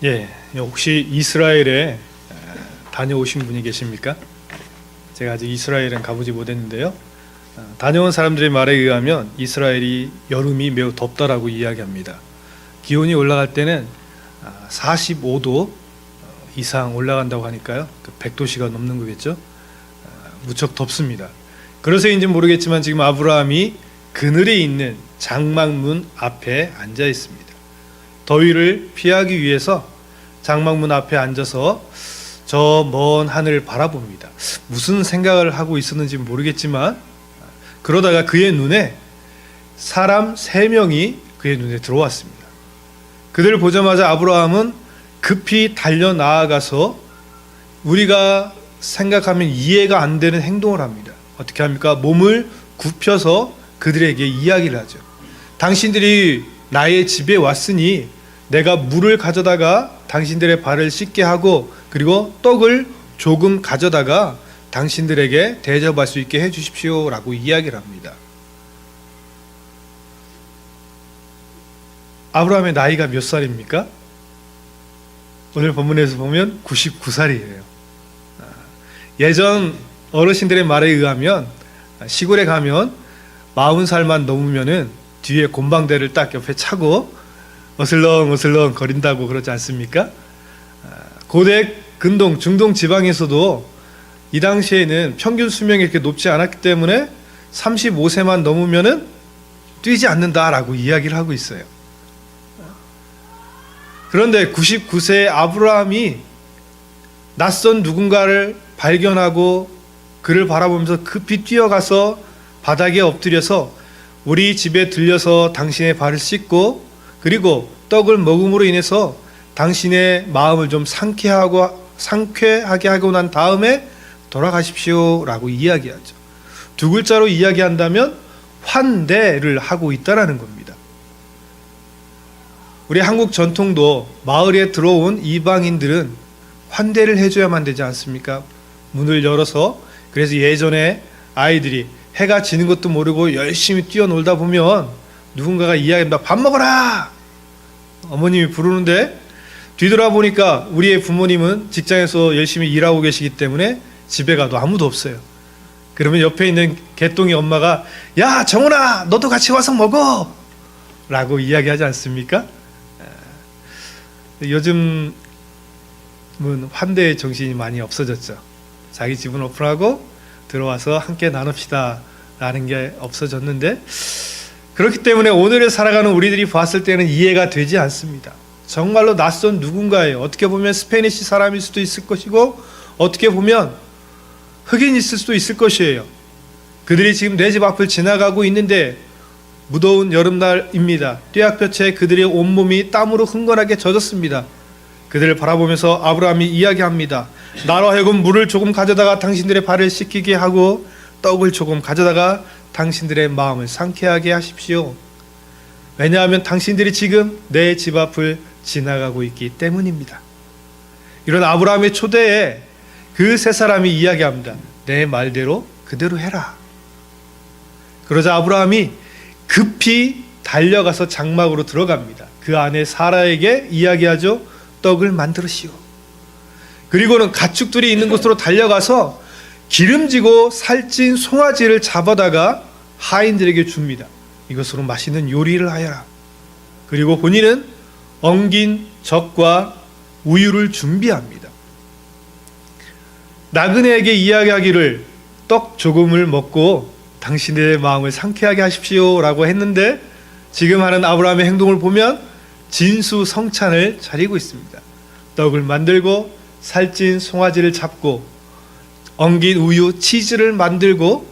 예, 혹시 이스라엘에 다녀오신 분이 계십니까? 제가 아직 이스라엘은 가보지 못했는데요. 다녀온 사람들의 말에 의하면 이스라엘이 여름이 매우 덥다라고 이야기합니다. 기온이 올라갈 때는 45도 이상 올라간다고 하니까요. 100도씨가 넘는 거겠죠. 무척 덥습니다. 그래서인지 모르겠지만 지금 아브라함이 그늘에 있는 장막문 앞에 앉아 있습니다. 더위를 피하기 위해서 장막문 앞에 앉아서 저 먼 하늘을 바라봅니다. 무슨 생각을 하고 있었는지 모르겠지만 그러다가 그의 눈에 사람 3명이 그의 눈에 들어왔습니다. 그들을 보자마자 아브라함은 급히 달려 나아가서 우리가 생각하면 이해가 안 되는 행동을 합니다. 어떻게 합니까? 몸을 굽혀서 그들에게 이야기를 하죠. 당신들이 나의 집에 왔으니 내가 물을 가져다가 당신들의 발을 씻게 하고 그리고 떡을 조금 가져다가 당신들에게 대접할 수 있게 해주십시오 라고 이야기를 합니다. 아브라함의 나이가 몇 살입니까? 오늘 본문에서 보면 99살이에요. 예전 어르신들의 말에 의하면 시골에 가면 40살만 넘으면은 뒤에 곰방대를 딱 옆에 차고 어슬렁어슬렁 거린다고 그러지 않습니까? 고대 근동 중동 지방에서도 이 당시에는 평균 수명이 이렇게 높지 않았기 때문에 35세만 넘으면은 뛰지 않는다라고 이야기를 하고 있어요. 그런데 99세의 아브라함이 낯선 누군가를 발견하고 그를 바라보면서 급히 뛰어가서 바닥에 엎드려서 우리 집에 들려서 당신의 발을 씻고 그리고 떡을 먹음으로 인해서 당신의 마음을 좀 상쾌하게 하고 난 다음에 돌아가십시오 라고 이야기하죠. 2글자로 이야기한다면 환대를 하고 있다라는 겁니다. 우리 한국 전통도 마을에 들어온 이방인들은 환대를 해줘야만 되지 않습니까? 문을 열어서. 그래서 예전에 아이들이 해가 지는 것도 모르고 열심히 뛰어놀다 보면 누군가가 이야기합니다. 밥 먹어라! 어머님이 부르는데 뒤돌아보니까 우리의 부모님은 직장에서 열심히 일하고 계시기 때문에 집에 가도 아무도 없어요. 그러면 옆에 있는 개똥이 엄마가 야 정훈아 너도 같이 와서 먹어! 라고 이야기하지 않습니까? 요즘은 환대의 정신이 많이 없어졌죠. 자기 집은 오픈하고 들어와서 함께 나눕시다 라는 게 없어졌는데 그렇기 때문에 오늘을 살아가는 우리들이 봤을 때는 이해가 되지 않습니다. 정말로 낯선 누군가예요. 어떻게 보면 스페니시 사람일 수도 있을 것이고 어떻게 보면 흑인일 수도 있을 것이에요. 그들이 지금 내 집 앞을 지나가고 있는데 무더운 여름날입니다. 뙤약볕에 그들의 온몸이 땀으로 흥건하게 젖었습니다. 그들을 바라보면서 아브라함이 이야기합니다. 나로 하여금 물을 조금 가져다가 당신들의 발을 씻기게 하고 떡을 조금 가져다가 당신들의 마음을 상쾌하게 하십시오. 왜냐하면 당신들이 지금 내 집 앞을 지나가고 있기 때문입니다. 이런 아브라함의 초대에 그 3사람이 이야기합니다. 내 말대로 그대로 해라. 그러자 아브라함이 급히 달려가서 장막으로 들어갑니다. 그 안에 사라에게 이야기하죠. 떡을 만들으시오. 그리고는 가축들이 있는 곳으로 달려가서 기름지고 살찐 송아지를 잡아다가 하인들에게 줍니다. 이것으로 맛있는 요리를 하여라. 그리고 본인은 엉긴 젖과 우유를 준비합니다. 나그네에게 이야기하기를 떡 조금을 먹고 당신의 마음을 상쾌하게 하십시오 라고 했는데 지금 하는 아브라함의 행동을 보면 진수성찬을 차리고 있습니다. 떡을 만들고 살찐 송아지를 잡고 엉긴 우유, 치즈를 만들고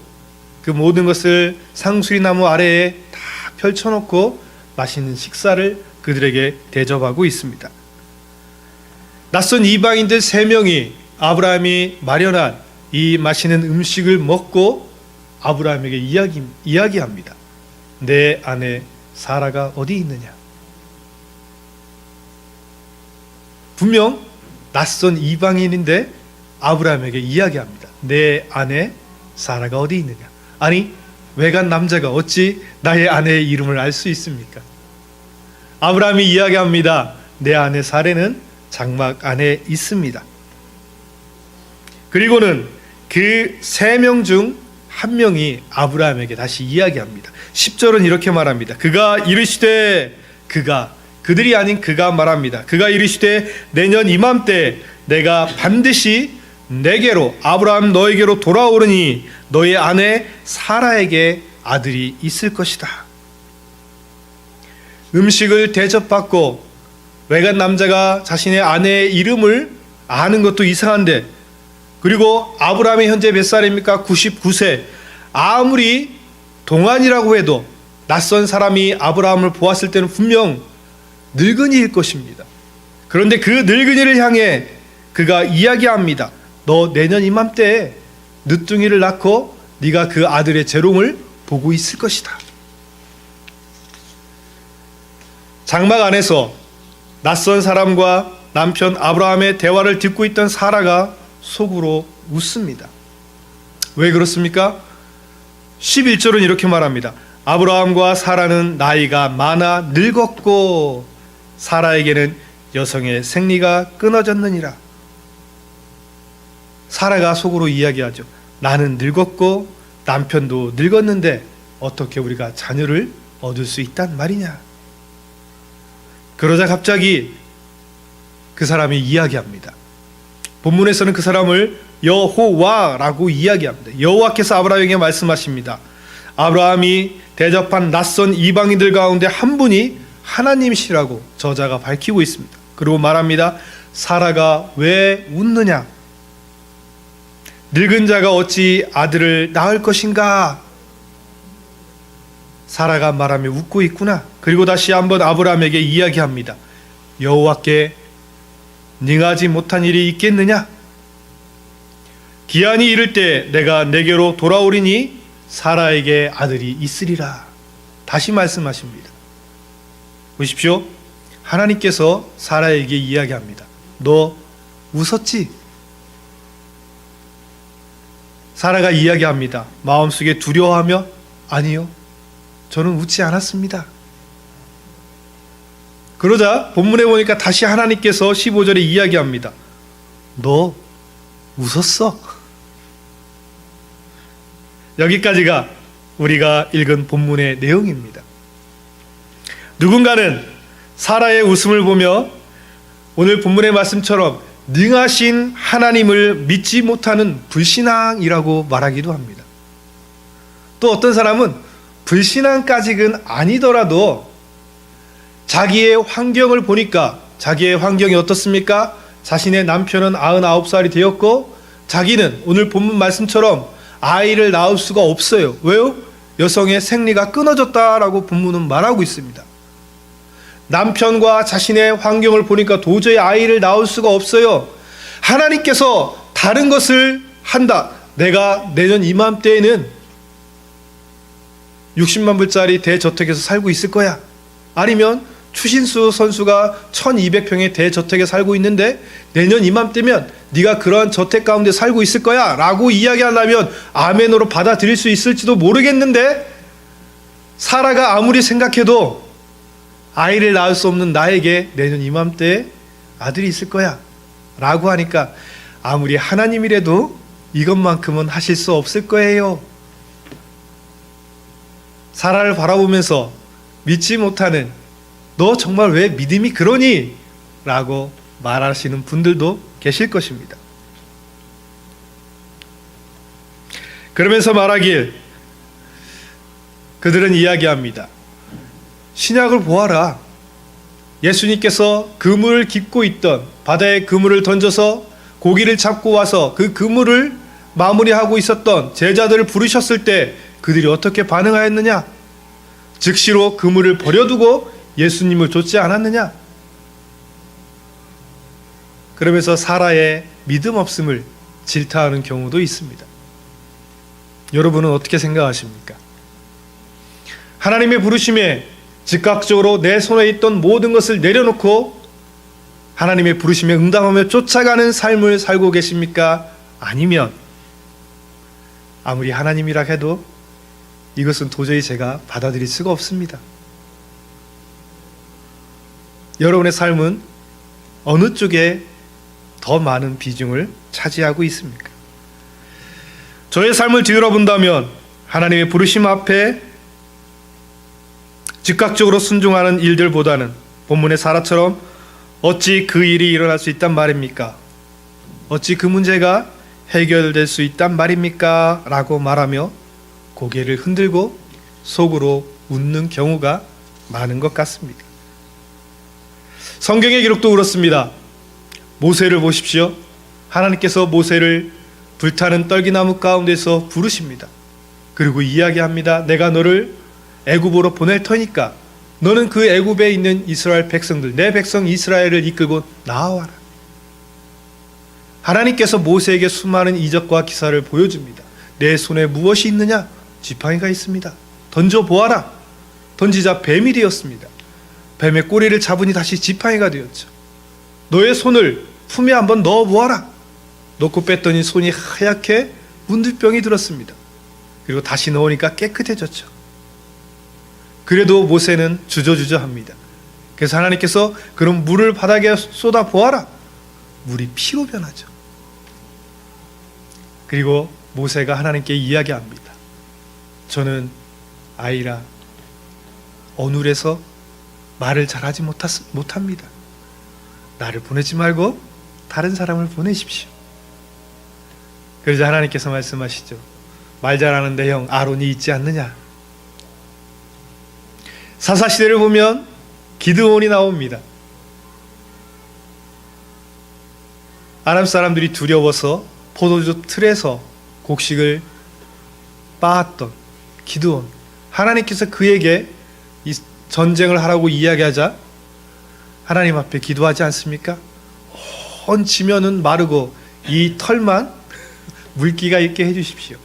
그 모든 것을 상수리나무 아래에 다 펼쳐놓고 맛있는 식사를 그들에게 대접하고 있습니다. 낯선 이방인들 3명이 아브라함이 마련한 이 맛있는 음식을 먹고 아브라함에게 이야기합니다. 내 아내 사라가 어디 있느냐? 분명 낯선 이방인인데 아브라함에게 이야기합니다. 내 아내 사라가 어디 있느냐? 아니 외간 남자가 어찌 나의 아내의 이름을 알 수 있습니까? 아브라함이 이야기합니다. 내 아내 사라는 장막 안에 있습니다. 그리고는 그 3명 중 한 명이 아브라함에게 다시 이야기합니다. 10절은 이렇게 말합니다. 그가 이르시되, 그들이 아닌 그가 말합니다. 그가 이르시되 내년 이맘때 내가 반드시 내게로, 아브라함 너에게로 돌아오르니 너의 아내 사라에게 아들이 있을 것이다. 음식을 대접받고 외간 남자가 자신의 아내의 이름을 아는 것도 이상한데, 그리고 아브라함이 현재 몇 살입니까? 99세. 아무리 동안이라고 해도 낯선 사람이 아브라함을 보았을 때는 분명 늙은이일 것입니다. 그런데 그 늙은이를 향해 그가 이야기합니다. 너 내년 이맘때에 늦둥이를 낳고 네가 그 아들의 재롱을 보고 있을 것이다. 장막 안에서 낯선 사람과 남편 아브라함의 대화를 듣고 있던 사라가 속으로 웃습니다. 왜 그렇습니까? 11절은 이렇게 말합니다. 아브라함과 사라는 나이가 많아 늙었고 사라에게는 여성의 생리가 끊어졌느니라. 사라가 속으로 이야기하죠. 나는 늙었고 남편도 늙었는데 어떻게 우리가 자녀를 얻을 수 있단 말이냐. 그러자 갑자기 그 사람이 이야기합니다. 본문에서는 그 사람을 여호와라고 이야기합니다. 여호와께서 아브라함에게 말씀하십니다. 아브라함이 대접한 낯선 이방인들 가운데 한 분이 하나님이시라고 저자가 밝히고 있습니다. 그리고 말합니다. 사라가 왜 웃느냐? 늙은 자가 어찌 아들을 낳을 것인가? 사라가 말하며 웃고 있구나. 그리고 다시 한번 아브라함에게 이야기합니다. 여호와께 능하지 못한 일이 있겠느냐? 기한이 이를 때 내가 내게로 돌아오리니 사라에게 아들이 있으리라. 다시 말씀하십니다. 보십시오. 하나님께서 사라에게 이야기합니다. 너 웃었지? 사라가 이야기합니다. 마음속에 두려워하며 아니요, 저는 웃지 않았습니다. 그러자 본문에 보니까 다시 하나님께서 15절에 이야기합니다. 너 웃었어? 여기까지가 우리가 읽은 본문의 내용입니다. 누군가는 사라의 웃음을 보며 오늘 본문의 말씀처럼 능하신 하나님을 믿지 못하는 불신앙이라고 말하기도 합니다. 또 어떤 사람은 불신앙까지는 아니더라도 자기의 환경을 보니까, 자기의 환경이 어떻습니까? 자신의 남편은 99살이 되었고 자기는 오늘 본문 말씀처럼 아이를 낳을 수가 없어요. 왜요? 여성의 생리가 끊어졌다라고 본문은 말하고 있습니다. 남편과 자신의 환경을 보니까 도저히 아이를 낳을 수가 없어요. 하나님께서 다른 것을 한다. 내가 내년 이맘때에는 60만 불짜리 대저택에서 살고 있을 거야. 아니면 추신수 선수가 1200평의 대저택에 살고 있는데 내년 이맘때면 네가 그러한 저택 가운데 살고 있을 거야 라고 이야기한다면 아멘으로 받아들일 수 있을지도 모르겠는데, 사라가 아무리 생각해도 아이를 낳을 수 없는 나에게 내년 이맘때에 아들이 있을 거야 라고 하니까 아무리 하나님이라도 이것만큼은 하실 수 없을 거예요. 사라를 바라보면서 믿지 못하는, 너 정말 왜 믿음이 그러니? 라고 말하시는 분들도 계실 것입니다. 그러면서 말하길, 그들은 이야기합니다. 신약을 보아라. 예수님께서 그물을 깃고 있던, 바다에 그물을 던져서 고기를 잡고 와서 그 그물을 마무리하고 있었던 제자들을 부르셨을 때 그들이 어떻게 반응하였느냐? 즉시로 그물을 버려두고 예수님을 좇지 않았느냐? 그러면서 사라의 믿음 없음을 질타하는 경우도 있습니다. 여러분은 어떻게 생각하십니까? 하나님의 부르심에 즉각적으로 내 손에 있던 모든 것을 내려놓고 하나님의 부르심에 응답하며 쫓아가는 삶을 살고 계십니까? 아니면 아무리 하나님이라 해도 이것은 도저히 제가 받아들일 수가 없습니다. 여러분의 삶은 어느 쪽에 더 많은 비중을 차지하고 있습니까? 저의 삶을 뒤돌아본다면 하나님의 부르심 앞에 즉각적으로 순종하는 일들보다는 본문의 사라처럼 어찌 그 일이 일어날 수 있단 말입니까? 어찌 그 문제가 해결될 수 있단 말입니까? 라고 말하며 고개를 흔들고 속으로 웃는 경우가 많은 것 같습니다. 성경의 기록도 그렇습니다. 모세를 보십시오. 하나님께서 모세를 불타는 떨기나무 가운데서 부르십니다. 그리고 이야기합니다. 내가 너를 애굽으로 보낼 터니까 너는 그 애굽에 있는 이스라엘 백성들, 내 백성 이스라엘을 이끌고 나와라. 하나님께서 모세에게 수많은 이적과 기사를 보여줍니다. 내 손에 무엇이 있느냐? 지팡이가 있습니다. 던져보아라. 던지자 뱀이 되었습니다. 뱀의 꼬리를 잡으니 다시 지팡이가 되었죠. 너의 손을 품에 한번 넣어보아라. 놓고 뺐더니 손이 하얗게 문들병이 들었습니다. 그리고 다시 넣으니까 깨끗해졌죠. 그래도 모세는 주저주저합니다. 그래서 하나님께서 그럼 물을 바닥에 쏟아 보아라. 물이 피로 변하죠. 그리고 모세가 하나님께 이야기합니다. 저는 아이라 어눌해서 말을 잘하지 못합니다. 나를 보내지 말고 다른 사람을 보내십시오. 그러자 하나님께서 말씀하시죠. 말 잘하는데 형 아론이 있지 않느냐. 사사시대를 보면 기드온이 나옵니다. 아람 사람들이 두려워서 포도주 틀에서 곡식을 빻았던 기드온. 하나님께서 그에게 이 전쟁을 하라고 이야기하자 하나님 앞에 기도하지 않습니까? 온 지면은 마르고 이 털만 물기가 있게 해주십시오.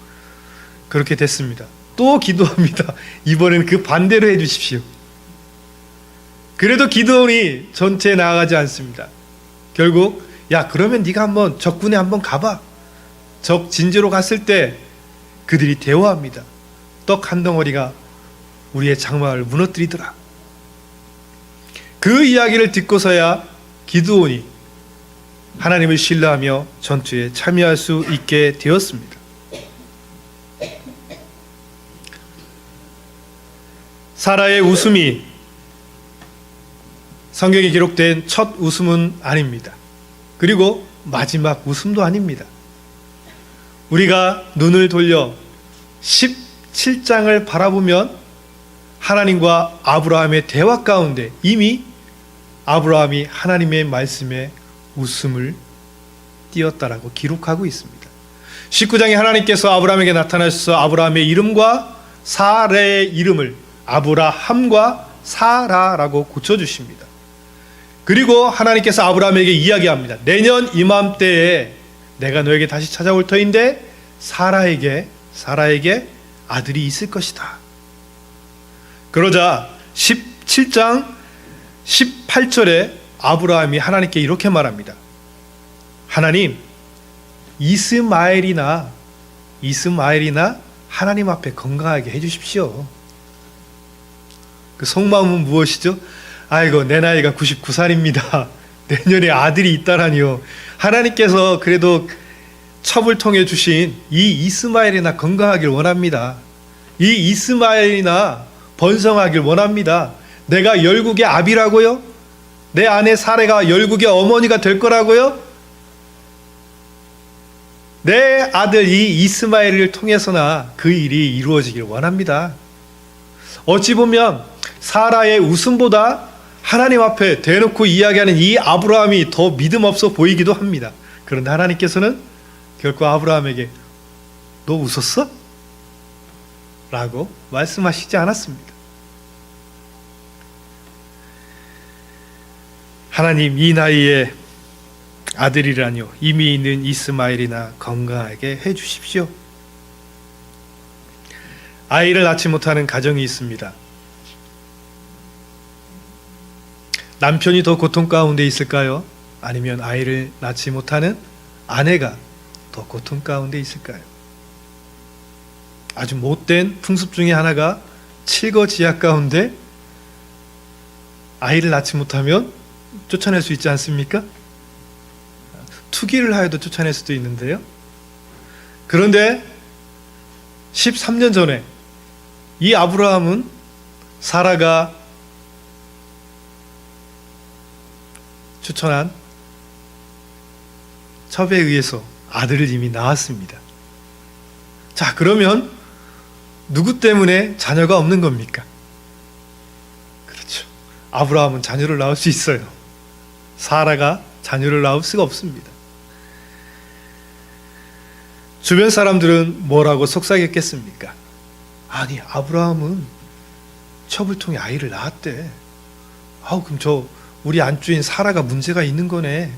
그렇게 됐습니다. 또 기도합니다. 이번엔 그 반대로 해주십시오. 그래도 기드온이 전체에 나아가지 않습니다. 결국 야 그러면 네가 한번 적군에 한번 가봐. 적 진지로 갔을 때 그들이 대화합니다. 떡 한 덩어리가 우리의 장막을 무너뜨리더라. 그 이야기를 듣고서야 기드온이 하나님을 신뢰하며 전투에 참여할 수 있게 되었습니다. 사라의 웃음이 성경에 기록된 첫 웃음은 아닙니다. 그리고 마지막 웃음도 아닙니다. 우리가 눈을 돌려 17장을 바라보면 하나님과 아브라함의 대화 가운데 이미 아브라함이 하나님의 말씀에 웃음을 띄었다라고 기록하고 있습니다. 19장에 하나님께서 아브라함에게 나타나셔서 아브라함의 이름과 사라의 이름을 아브라함과 사라라고 고쳐주십니다. 그리고 하나님께서 아브라함에게 이야기합니다. 내년 이맘때에 내가 너에게 다시 찾아올 터인데 사라에게 아들이 있을 것이다. 그러자 17장 18절에 아브라함이 하나님께 이렇게 말합니다. 하나님, 이스마엘이나 하나님 앞에 건강하게 해주십시오. 그 속마음은 무엇이죠? 아이고 내 나이가 99살입니다. 내년에 아들이 있다라니요. 하나님께서 그래도 첩을 통해 주신 이 이스마엘이나 건강하길 원합니다. 이 이스마엘이나 번성하길 원합니다. 내가 열국의 아비라고요? 내 아내 사레가 열국의 어머니가 될 거라고요? 내 아들 이 이스마엘을 통해서나 그 일이 이루어지길 원합니다. 어찌 보면 사라의 웃음보다 하나님 앞에 대놓고 이야기하는 이 아브라함이 더 믿음 없어 보이기도 합니다. 그런데 하나님께서는 결코 아브라함에게 너 웃었어? 라고 말씀하시지 않았습니다. 하나님, 이 나이에 아들이라뇨. 이미 있는 이스마엘이나 건강하게 해주십시오. 아이를 낳지 못하는 가정이 있습니다. 남편이 더 고통 가운데 있을까요? 아니면 아이를 낳지 못하는 아내가 더 고통 가운데 있을까요? 아주 못된 풍습 중에 하나가 칠거지약 가운데 아이를 낳지 못하면 쫓아낼 수 있지 않습니까? 투기를 하여도 쫓아낼 수도 있는데요. 그런데 13년 전에 이 아브라함은 사라가 추천한 첩에 의해서 아들을 이미 낳았습니다. 자, 그러면 누구 때문에 자녀가 없는 겁니까? 그렇죠. 아브라함은 자녀를 낳을 수 있어요. 사라가 자녀를 낳을 수가 없습니다. 주변 사람들은 뭐라고 속삭였겠습니까? 아니, 아브라함은 첩을 통해 아이를 낳았대. 그럼 우리 안주인 사라가 문제가 있는 거네.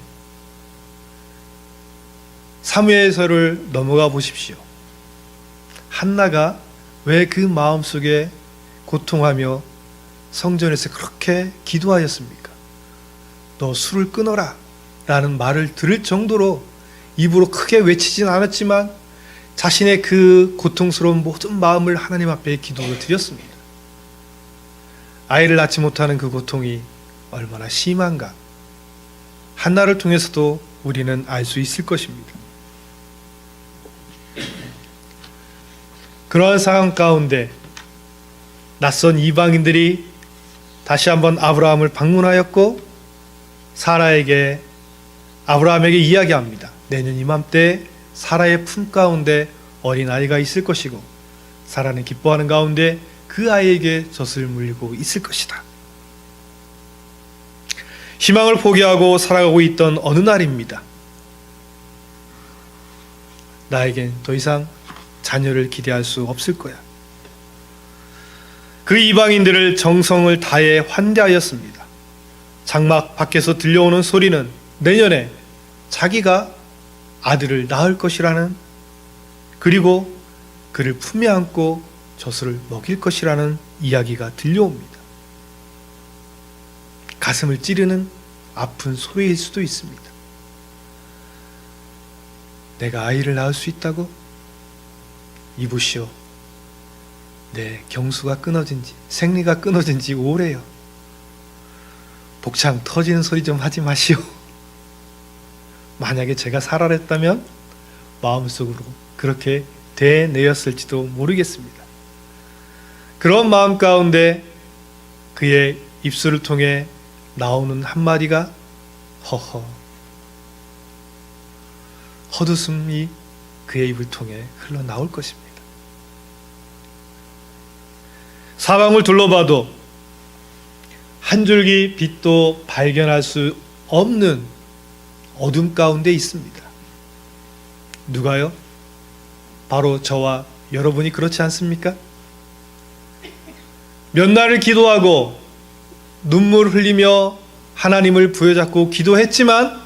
사무엘서를 넘어가 보십시오. 한나가 왜 그 마음속에 고통하며 성전에서 그렇게 기도하였습니까? 너 술을 끊어라 라는 말을 들을 정도로 입으로 크게 외치진 않았지만 자신의 그 고통스러운 모든 마음을 하나님 앞에 기도로 드렸습니다. 아이를 낳지 못하는 그 고통이 얼마나 심한가, 한나를 통해서도 우리는 알 수 있을 것입니다. 그러한 상황 가운데 낯선 이방인들이 다시 한번 아브라함을 방문하였고 아브라함에게 이야기합니다. 내년 이맘때 사라의 품 가운데 어린아이가 있을 것이고 사라는 기뻐하는 가운데 그 아이에게 젖을 물리고 있을 것이다. 희망을 포기하고 살아가고 있던 어느 날입니다. 나에겐 더 이상 자녀를 기대할 수 없을 거야. 그 이방인들을 정성을 다해 환대하였습니다. 장막 밖에서 들려오는 소리는 내년에 자기가 아들을 낳을 것이라는, 그리고 그를 품에 안고 젖을 먹일 것이라는 이야기가 들려옵니다. 가슴을 찌르는 아픈 소리일 수도 있습니다. 내가 아이를 낳을 수 있다고? 이보시오. 내 경수가 끊어진 지, 생리가 끊어진 지 오래요. 복창 터지는 소리 좀 하지 마시오. 만약에 제가 살아랬다면 마음속으로 그렇게 대내었을지도 모르겠습니다. 그런 마음 가운데 그의 입술을 통해 나오는 한마디가 헛웃음이 그의 입을 통해 흘러나올 것입니다. 사방을 둘러봐도 한 줄기 빛도 발견할 수 없는 어둠 가운데 있습니다. 누가요? 바로 저와 여러분이 그렇지 않습니까? 몇 날을 기도하고 눈물을 흘리며 하나님을 부여잡고 기도했지만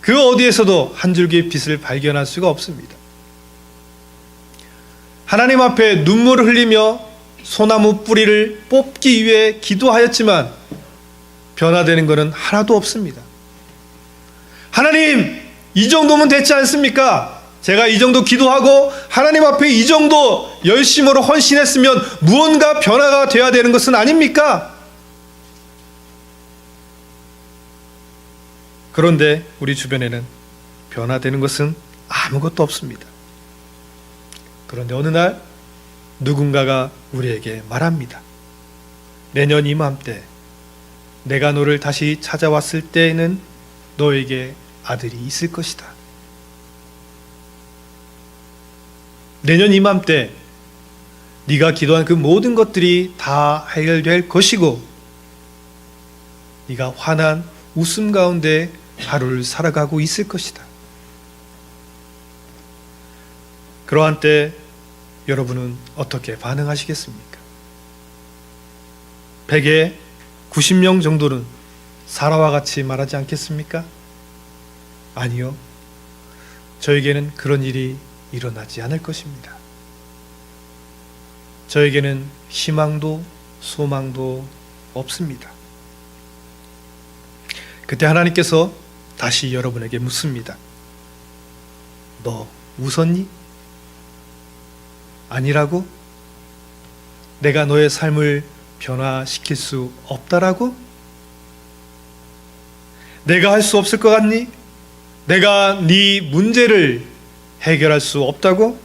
그 어디에서도 한 줄기의 빛을 발견할 수가 없습니다. 하나님 앞에 눈물을 흘리며 소나무 뿌리를 뽑기 위해 기도하였지만 변화되는 것은 하나도 없습니다. 하나님, 이 정도면 됐지 않습니까? 제가 이 정도 기도하고 하나님 앞에 이 정도 열심으로 헌신했으면 무언가 변화가 되어야 되는 것은 아닙니까? 그런데 우리 주변에는 변화되는 것은 아무것도 없습니다. 그런데 어느 날 누군가가 우리에게 말합니다. 내년 이맘때 내가 너를 다시 찾아왔을 때에는 너에게 아들이 있을 것이다. 내년 이맘때 네가 기도한 그 모든 것들이 다 해결될 것이고 네가 환한 웃음 가운데 하루를 살아가고 있을 것이다. 그러한 때 여러분은 어떻게 반응하시겠습니까? 100에 90명 정도는 사라와 같이 말하지 않겠습니까? 아니요. 저에게는 그런 일이 일어나지 않을 것입니다. 저에게는 희망도 소망도 없습니다. 그때 하나님께서 다시 여러분에게 묻습니다. 너 웃었니? 아니라고? 내가 너의 삶을 변화시킬 수 없다라고? 내가 할 수 없을 것 같니? 내가 네 문제를 해결할 수 없다고?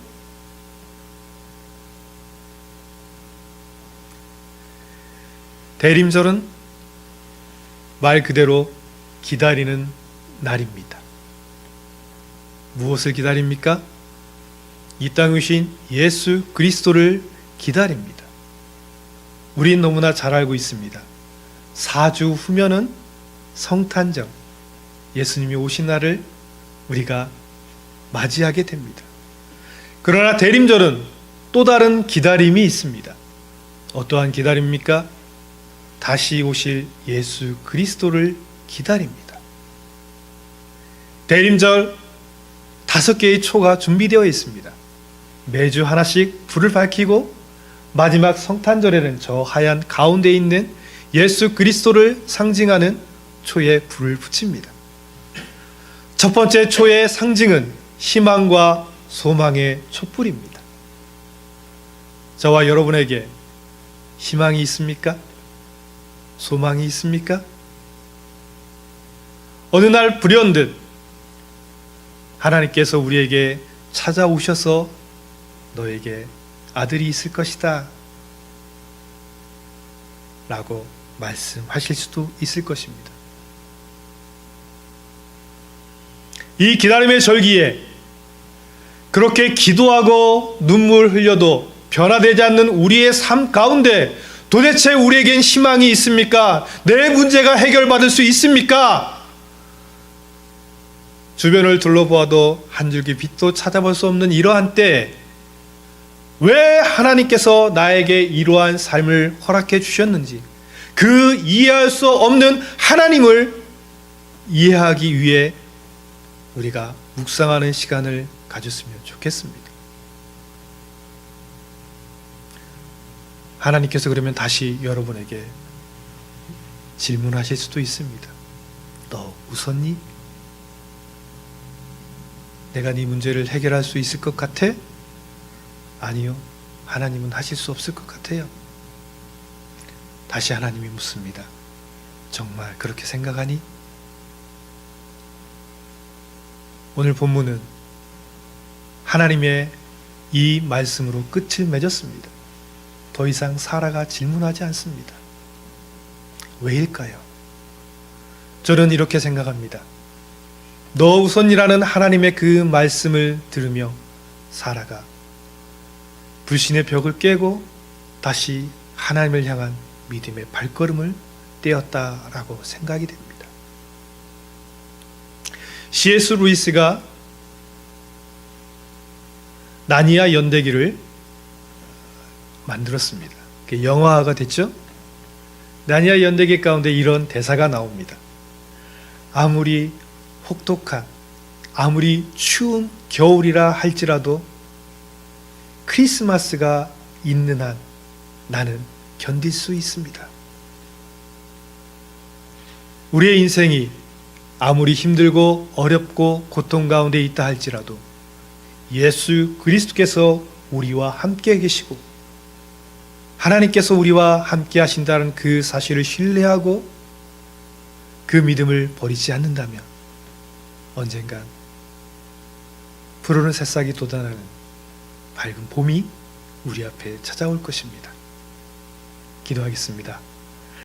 대림절은 말 그대로 기다리는 날입니다. 무엇을 기다립니까? 이 땅에 오신 예수 그리스도를 기다립니다. 우린 너무나 잘 알고 있습니다. 4주 후면은 성탄절, 예수님이 오신 날을 우리가 맞이하게 됩니다. 그러나 대림절은 또 다른 기다림이 있습니다. 어떠한 기다림입니까? 다시 오실 예수 그리스도를 기다립니다. 대림절 5개의 초가 준비되어 있습니다. 매주 하나씩 불을 밝히고 마지막 성탄절에는 저 하얀 가운데 있는 예수 그리스도를 상징하는 초에 불을 붙입니다. 첫 번째 초의 상징은 희망과 소망의 촛불입니다. 저와 여러분에게 희망이 있습니까? 소망이 있습니까? 어느 날 불현듯 하나님께서 우리에게 찾아오셔서 너에게 아들이 있을 것이다 라고 말씀하실 수도 있을 것입니다. 이 기다림의 절기에 그렇게 기도하고 눈물 흘려도 변화되지 않는 우리의 삶 가운데 도대체 우리에겐 희망이 있습니까? 내 문제가 해결받을 수 있습니까? 주변을 둘러보아도 한 줄기 빛도 찾아볼 수 없는 이러한 때 왜 하나님께서 나에게 이러한 삶을 허락해 주셨는지, 그 이해할 수 없는 하나님을 이해하기 위해 우리가 묵상하는 시간을 가졌으면 좋겠습니다. 하나님께서 그러면 다시 여러분에게 질문하실 수도 있습니다. 너 웃었니? 내가 네 문제를 해결할 수 있을 것 같아? 아니요. 하나님은 하실 수 없을 것 같아요. 다시 하나님이 묻습니다. 정말 그렇게 생각하니? 오늘 본문은 하나님의 이 말씀으로 끝을 맺었습니다. 더 이상 사라가 질문하지 않습니다. 왜일까요? 저는 이렇게 생각합니다. 너 우선이라는 하나님의 그 말씀을 들으며 사라가 불신의 벽을 깨고 다시 하나님을 향한 믿음의 발걸음을 떼었다라고 생각이 됩니다. C.S. 루이스가 나니아 연대기를 만들었습니다. 영화화가 됐죠? 나니아 연대기 가운데 이런 대사가 나옵니다. 아무리 혹독한, 아무리 추운 겨울이라 할지라도 크리스마스가 있는 한 나는 견딜 수 있습니다. 우리의 인생이 아무리 힘들고 어렵고 고통 가운데 있다 할지라도 예수 그리스도께서 우리와 함께 계시고 하나님께서 우리와 함께 하신다는 그 사실을 신뢰하고 그 믿음을 버리지 않는다면 언젠간 푸르른 새싹이 돋아나는 밝은 봄이 우리 앞에 찾아올 것입니다. 기도하겠습니다.